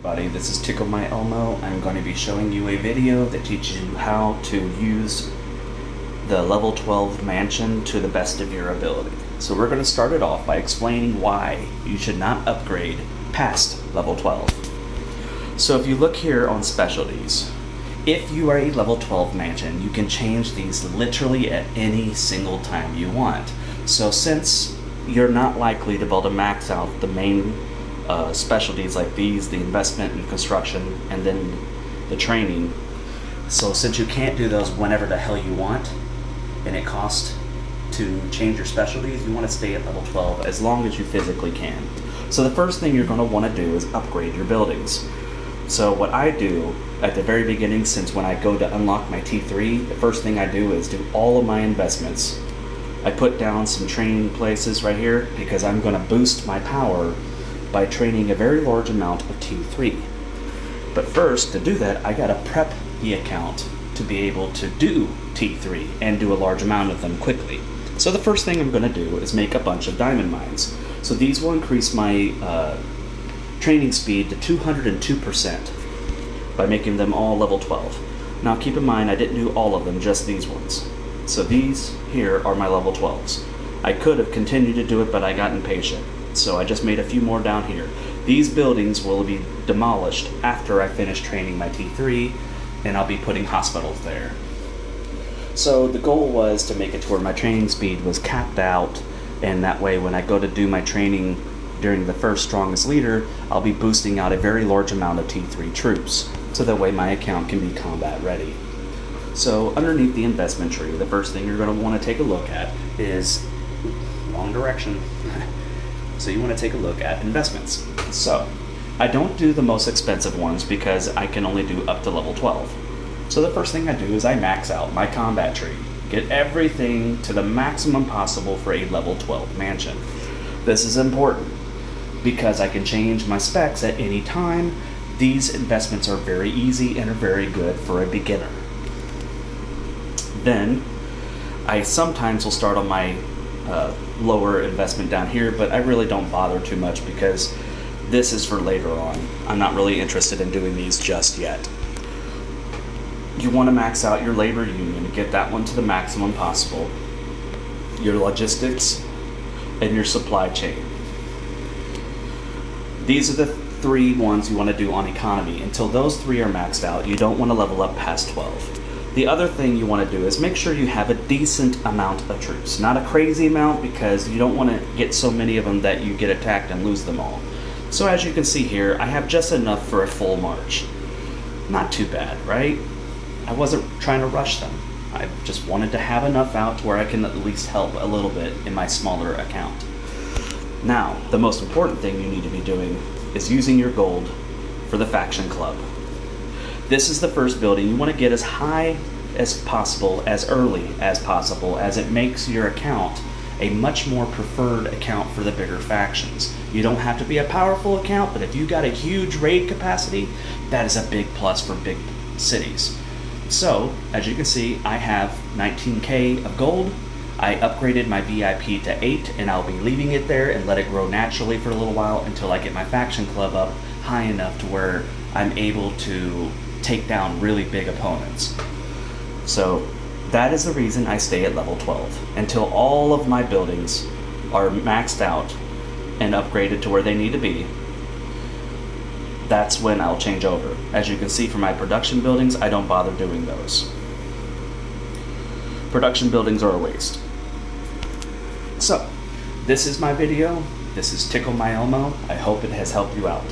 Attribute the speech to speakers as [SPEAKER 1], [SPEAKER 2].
[SPEAKER 1] Everybody, this is Tickle My Elmo. I'm going to be showing you a video that teaches you how to use the level 12 mansion to the best of your ability. So we're going to start it off by explaining why you should not upgrade past level 12. So if you look here on specialties, if you are a level 12 mansion, you can change these literally at any single time you want. So since you're not likely to be able to max out the main specialties like these, the investment and construction, and then the training. So since you can't do those whenever the hell you want, and it costs to change your specialties, you want to stay at level 12 as long as you physically can. So the first thing you're going to want to do is upgrade your buildings. So what I do at the very beginning, since when I go to unlock my T3, the first thing I do is do all of my investments. I put down some training places right here because I'm going to boost my power by training a very large amount of T3. But first, to do that, I gotta prep the account to be able to do T3 and do a large amount of them quickly. So the first thing I'm gonna do is make a bunch of diamond mines. So these will increase my training speed to 202% by making them all level 12. Now keep in mind, I didn't do all of them, just these ones. So these here are my level 12s. I could have continued to do it, but I got impatient. So I just made a few more down here. These buildings will be demolished after I finish training my T3, and I'll be putting hospitals there. So the goal was to make it to where my training speed was capped out, and that way when I go to do my training during the first strongest leader, I'll be boosting out a very large amount of T3 troops, so that way my account can be combat ready. So underneath the investment tree, the first thing you're going to want to take a look at is, wrong direction. So you want to take a look at investments. So I don't do the most expensive ones because I can only do up to level 12. So the first thing I do is I max out my combat tree, get everything to the maximum possible for a level 12 mansion. This is important because I can change my specs at any time. These investments are very easy and are very good for a beginner. Then I sometimes will start on my lower investment down here, but I really don't bother too much because this is for later on. I'm not really interested in doing these just yet. You want to max out your labor union, get that one to the maximum possible, your logistics, and your supply chain. These are the three ones you want to do on economy. Until those three are maxed out, you don't want to level up past 12. The other thing you want to do is make sure you have a decent amount of troops. Not a crazy amount because you don't want to get so many of them that you get attacked and lose them all. So as you can see here, I have just enough for a full march. Not too bad, right? I wasn't trying to rush them. I just wanted to have enough out to where I can at least help a little bit in my smaller account. Now, the most important thing you need to be doing is using your gold for the faction club. This is the first building. You want to get as high as possible, as early as possible, as it makes your account a much more preferred account for the bigger factions. You don't have to be a powerful account, but if you got a huge raid capacity, that is a big plus for big cities. So, as you can see, I have 19k of gold. I upgraded my VIP to 8, and I'll be leaving it there and let it grow naturally for a little while until I get my faction club up high enough to where I'm able to take down really big opponents. So that is the reason I stay at level 12 until all of my buildings are maxed out and upgraded to where they need to be. That's when I'll change over. As you can see from my production buildings, I don't bother doing those. Production buildings are a waste. So this is my video. This is Tickle My Elmo. I hope it has helped you out.